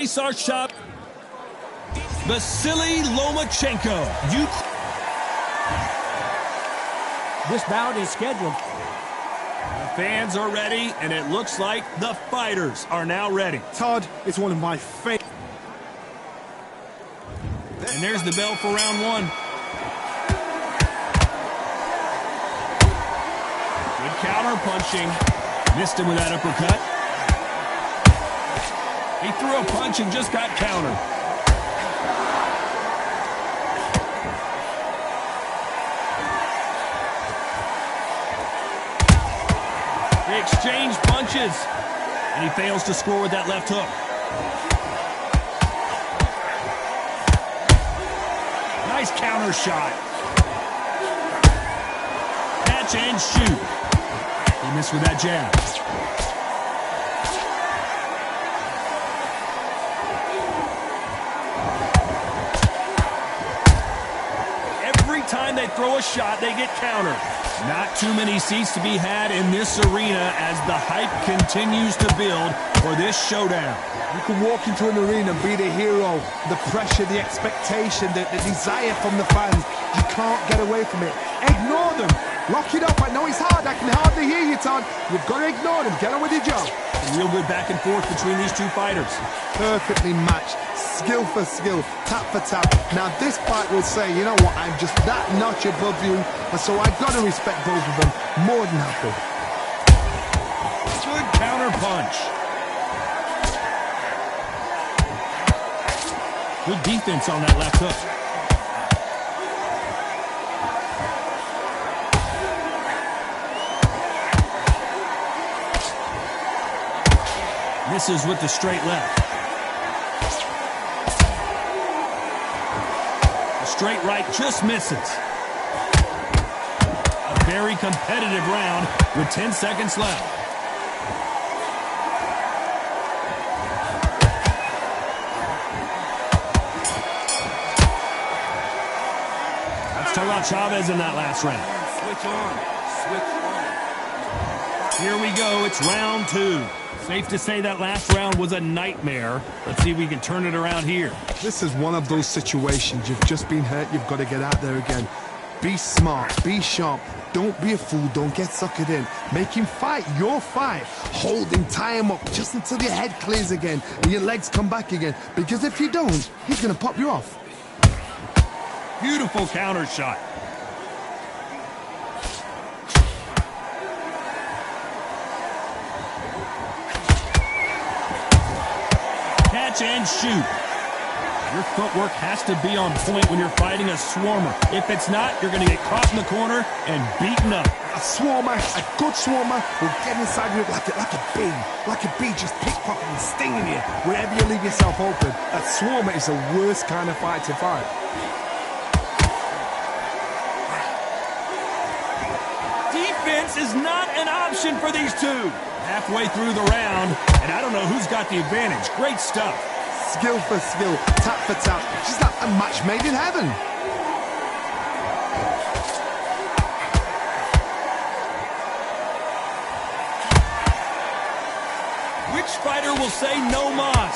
Our shot, Vasily Lomachenko. This bout is scheduled. The fans are ready, and it looks like the fighters are now ready. Todd, it's one of my favorites. And there's the bell for round one. Good counter punching. Missed him with that uppercut. He threw a punch and just got countered. They exchange punches, and he fails to score with that left hook. Nice counter shot. Catch and shoot. He missed with that jab. Time they throw a shot, they get countered. Not too many seats to be had in this arena as the hype continues to build for this showdown. You can walk into an arena and be the hero. The pressure, the expectation, the desire from the fans. You can't get away from it. Ignore them. Lock it up. I know it's hard. I can hardly hear you, Todd. You've got to ignore them. Get on with your job. Real good back and forth between these two fighters. Perfectly matched. Skill for skill, tap for tap. Now this fight will say, you know what, I'm just that notch above you, and so I've got to respect both of them more than happy. Good counter punch. Good defense on that left hook. Misses with the straight left. Straight right just misses. A very competitive round with 10 seconds left. Let's talk about Chavez in that last round. Switch on. Here we go. It's round two. Safe to say that last round was a nightmare. Let's see if we can turn it around here. This is one of those situations. You've just been hurt. You've got to get out there again. Be smart. Be sharp. Don't be a fool. Don't get suckered in. Make him fight your fight. Hold him. Tie him up just until your head clears again and your legs come back again. Because if you don't, he's going to pop you off. Beautiful counter shot. Catch and shoot. Your footwork has to be on point when you're fighting a swarmer. If it's not, you're going to get caught in the corner and beaten up. A swarmer, a good swarmer, will get inside you like a bee. Like a bee just pickpocketing, stinging you wherever you leave yourself open. A swarmer is the worst kind of fight to fight. Defense is not an option for these two. Halfway through the round, and I don't know who's got the advantage. Great stuff. Skill for skill, tap for tap. Just like a match made in heaven. Which fighter will say no mas?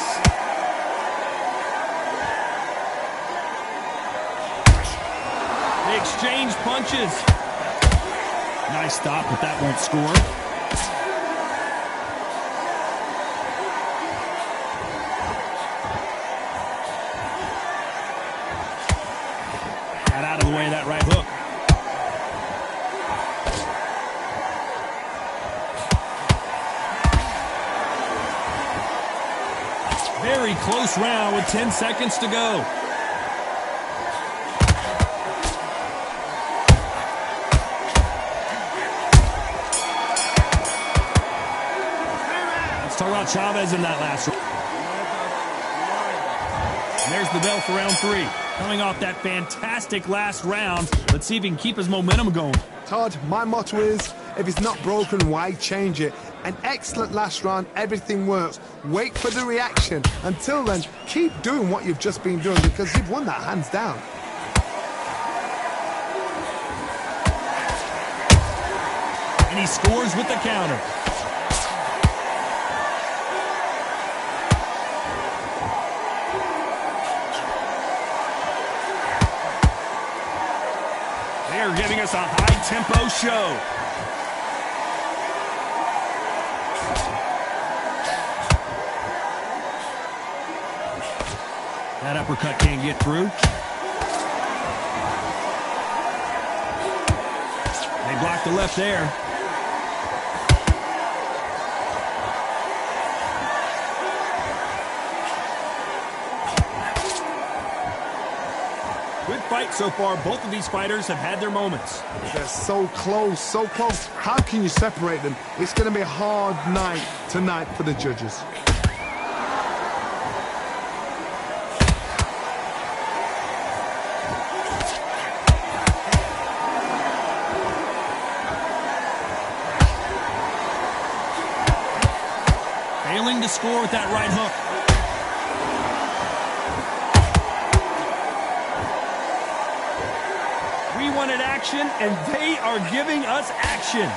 They exchange punches. Nice stop, but that won't score. Out of the way of that right hook. Very close round with 10 seconds to go. Let's talk about Chavez in that last round. And there's the bell for round three. Coming off that fantastic last round, let's see if he can keep his momentum going. Todd, my motto is, if it's not broken, why change it? An excellent last round, everything works. Wait for the reaction. Until then, keep doing what you've just been doing because you've won that hands down. And he scores with the counter. for giving us a high-tempo show. That uppercut can't get through. They blocked the left there. Good fight so far. Both of these fighters have had their moments. They're so close, so close. How can you separate them? It's going to be a hard night tonight for the judges. Failing to score with that right hook. We wanted action, and they are giving us action.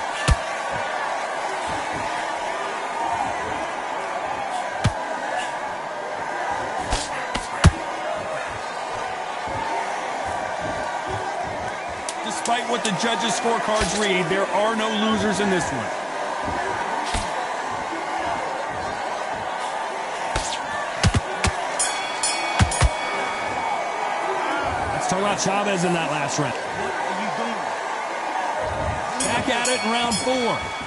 Despite what the judges' scorecards read, there are no losers in this one. Talk about Chavez in that last round. Back at it in round 4.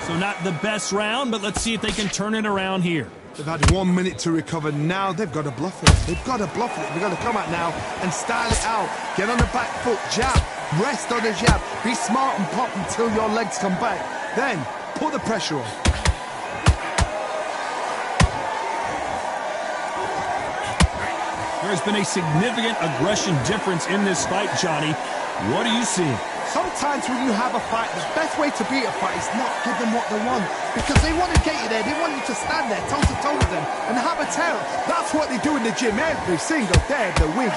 So not the best round, but let's see if they can turn it around here. They've had 1 minute to recover. Now they've got to bluff it. They've got to bluff it. They've got to come out now and style it out. Get on the back foot, jab, rest on the jab. Be smart and pop until your legs come back. Then put the pressure on. There's been a significant aggression difference in this fight, Johnny. What are you seeing? Sometimes when you have a fight, the best way to beat a fight is not give them what they want. Because they want to get you there. They want you to stand there toe-to-toe with them and have a tail. That's what they do in the gym every single day of the week.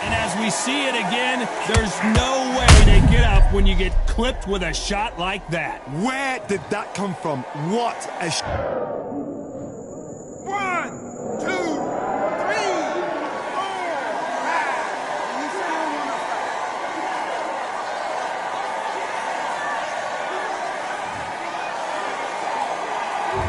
And as we see it again, there's no way to get up when you get clipped with a shot like that. Where did that come from? What a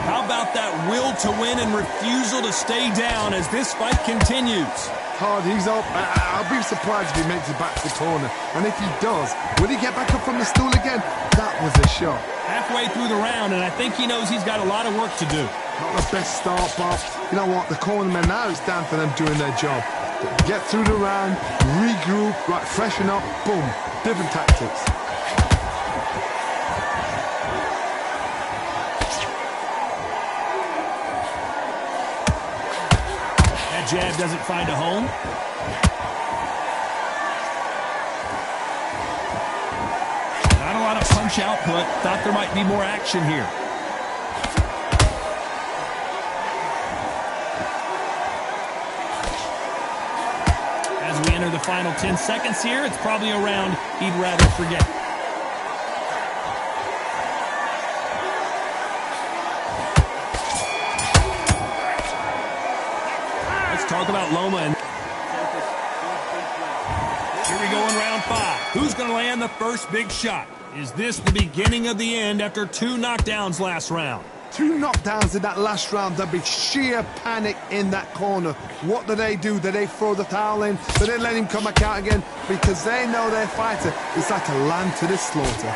How about that will to win and refusal to stay down as this fight continues? Hard, he's up. I'll be surprised if he makes it back to the corner. And if he does, will he get back up from the stool again? That was a shot. Halfway through the round, and I think he knows he's got a lot of work to do. Not the best start, but you know what? The cornermen now, it's down for them doing their job. Get through the round, regroup, right, freshen up, boom. Different tactics. Jab doesn't find a home. Not a lot of punch output. Thought there might be more action here. As we enter the final 10 seconds here, it's probably a round he'd rather forget. Talk about Loma. And here we go in round 5. Who's going to land the first big shot? Is this the beginning of the end after 2 knockdowns last round? 2 knockdowns in that last round. There'll be sheer panic in that corner. What do? Do they throw the towel in? Do they let him come back out again? Because they know their fighter is like a lamb to the slaughter.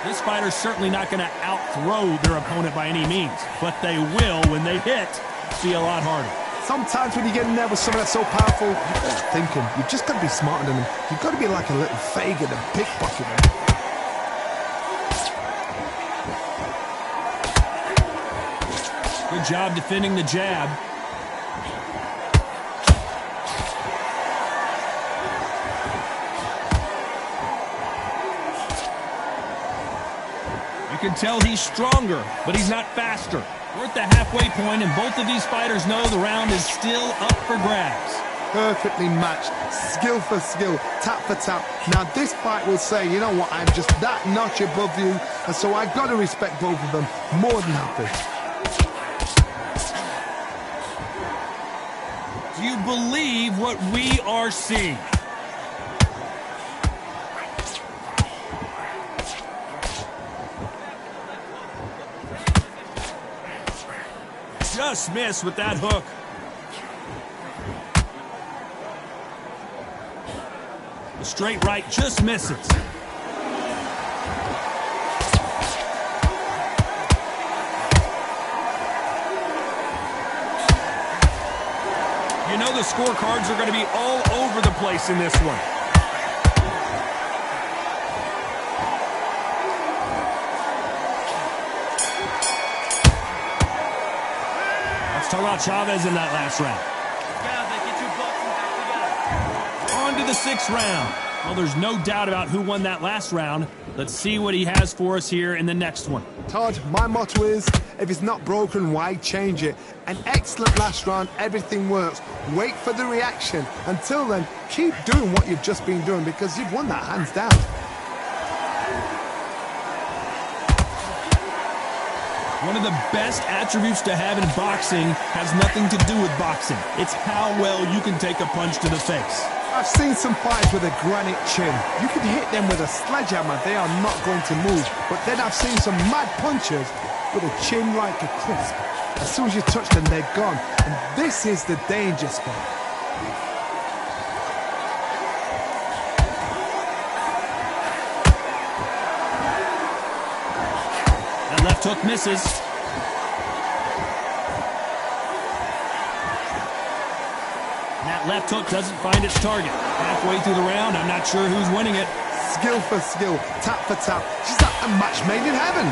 This fighter's certainly not going to out-throw their opponent by any means, but they will, when they hit, be a lot harder. Sometimes when you get in there with someone that's so powerful, you've got to think him. You've just got to be smarter than him. You've got to be like a little Fagin and pickpocket him. Good job defending the jab. You can tell he's stronger, but he's not faster. We're at the halfway point, and both of these fighters know the round is still up for grabs. perfectly matched, skill for skill, tap for tap. Now this fight will say, you know what, I'm just that notch above you, and so I got to respect both of them more than happy. Do you believe what we are seeing? Just missed with that hook. The straight right just misses. You know the scorecards are going to be all over the place in this one. Let's talk about Chavez in that last round. On to the 6th round. Well, there's no doubt about who won that last round. Let's see what he has for us here in the next one. Todd, my motto is, if it's not broken, why change it? An excellent last round, everything works. Wait for the reaction. Until then, keep doing what you've just been doing because you've won that hands down. One of the best attributes to have in boxing has nothing to do with boxing. It's how well you can take a punch to the face. I've seen some fighters with a granite chin. You can hit them with a sledgehammer, they are not going to move. But then I've seen some mad punchers with a chin like a crisp. As soon as you touch them, they're gone. And this is the danger spot. That left hook misses. That left hook doesn't find its target. Halfway through the round, I'm not sure who's winning it. Skill for skill, tap for tap. She's like a match made in heaven.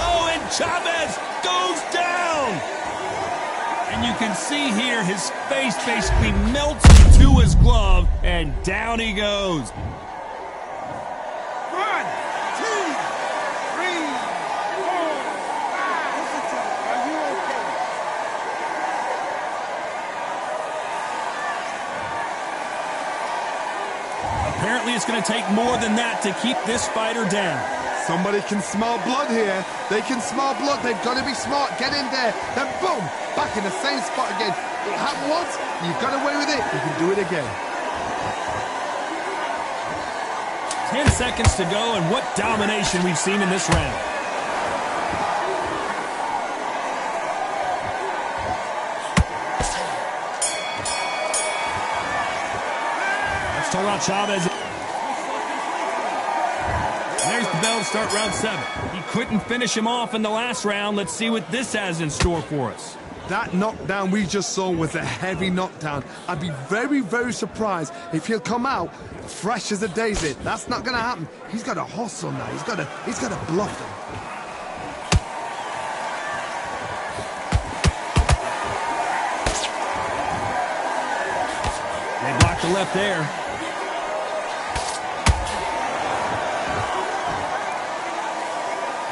Oh, and Chavez goes down! And you can see here his face basically melts into his glove, and down he goes. 1, 2, 3, 4, 5. Listen to me. Are you okay? Apparently it's going to take more than that to keep this fighter down. Somebody can smell blood here. They can smell blood. They've got to be smart. Get in there. Then boom, back in the same spot again. It happened once. You got away with it. You can do it again. 10 seconds to go, and what domination we've seen in this round. Let's talk about Chavez. There's the bell to start round 7. He couldn't finish him off in the last round. Let's see what this has in store for us. That knockdown we just saw was a heavy knockdown. I'd be very, very surprised if he'll come out fresh as a daisy. That's not going to happen. He's got to hustle now. He's got to bluff them. They blocked the left there.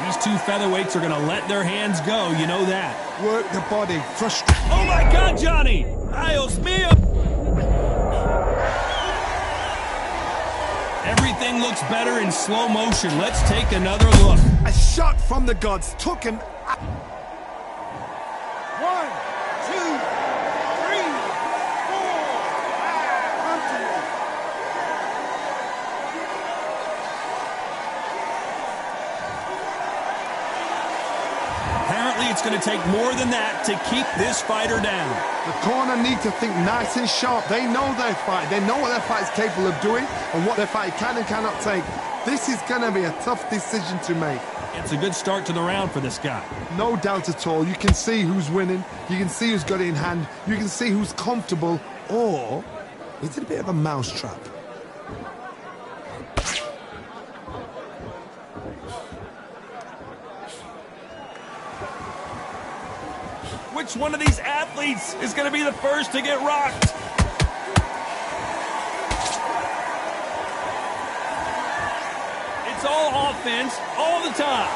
These two featherweights are going to let their hands go. You know that. Work the body. Frustrate. Oh, my God, Johnny! Dios mío! Everything looks better in slow motion. Let's take another look. A shot from the gods took him. 1, 2, 3, 4, 5. Come to me. Apparently, it's going to take more than that to keep this fighter down. The corner need to think nice and sharp. They know their fight. They know what their fight is capable of doing and what their fight can and cannot take. This is going to be a tough decision to make. It's a good start to the round for this guy. No doubt at all. You can see who's winning. You can see who's got it in hand. You can see who's comfortable. Or is it a bit of a mousetrap? Which one of these athletes is going to be the first to get rocked? It's all offense, all the time.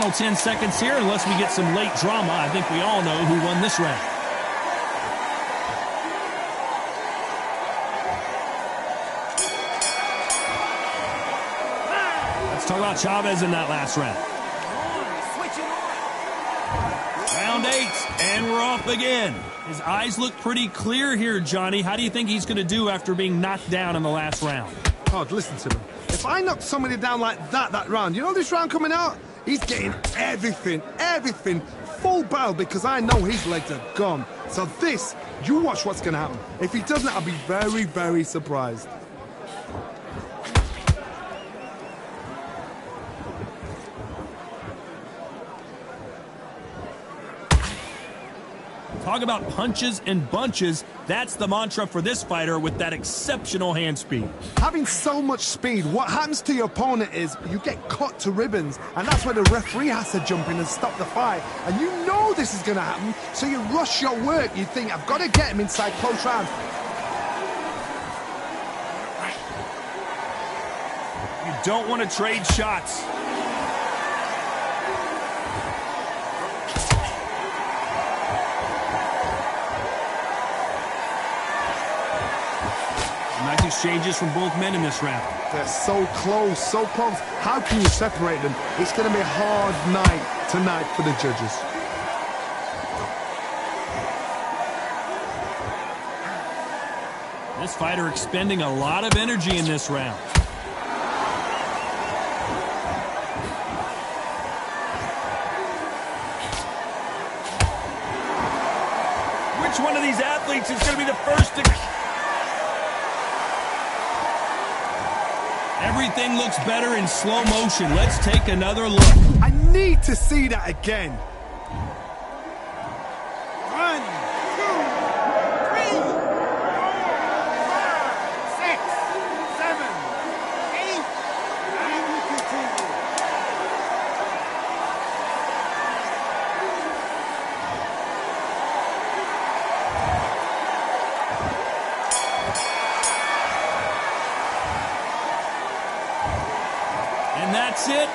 final 10 seconds here. Unless we get some late drama, I think we all know who won this round. Let's talk about Chavez in that last round. Round 8, and we're off again. His eyes look pretty clear here, Johnny. How do you think he's going to do after being knocked down in the last round? Oh, listen to me. If I knock somebody down like that round, you know this round coming out? He's getting everything, full barrel, because I know his legs are gone. So this, you watch what's going to happen. If he doesn't, I'll be very, very surprised. Talk about punches and bunches. That's the mantra for this fighter with that exceptional hand speed. Having so much speed, what happens to your opponent is you get cut to ribbons, and that's where the referee has to jump in and stop the fight. And you know this is going to happen, so you rush your work. You think, I've got to get him inside close rounds. You don't want to trade shots. Nice exchanges from both men in this round. They're so close, so close. How can you separate them? It's going to be a hard night tonight for the judges. This fighter expending a lot of energy in this round. Which one of these athletes is going to be the first to... Everything looks better in slow motion. Let's take another look. I need to see that again. 1, 2, 3, 4, 5, 6, 7, 8, and we continue. And that's it.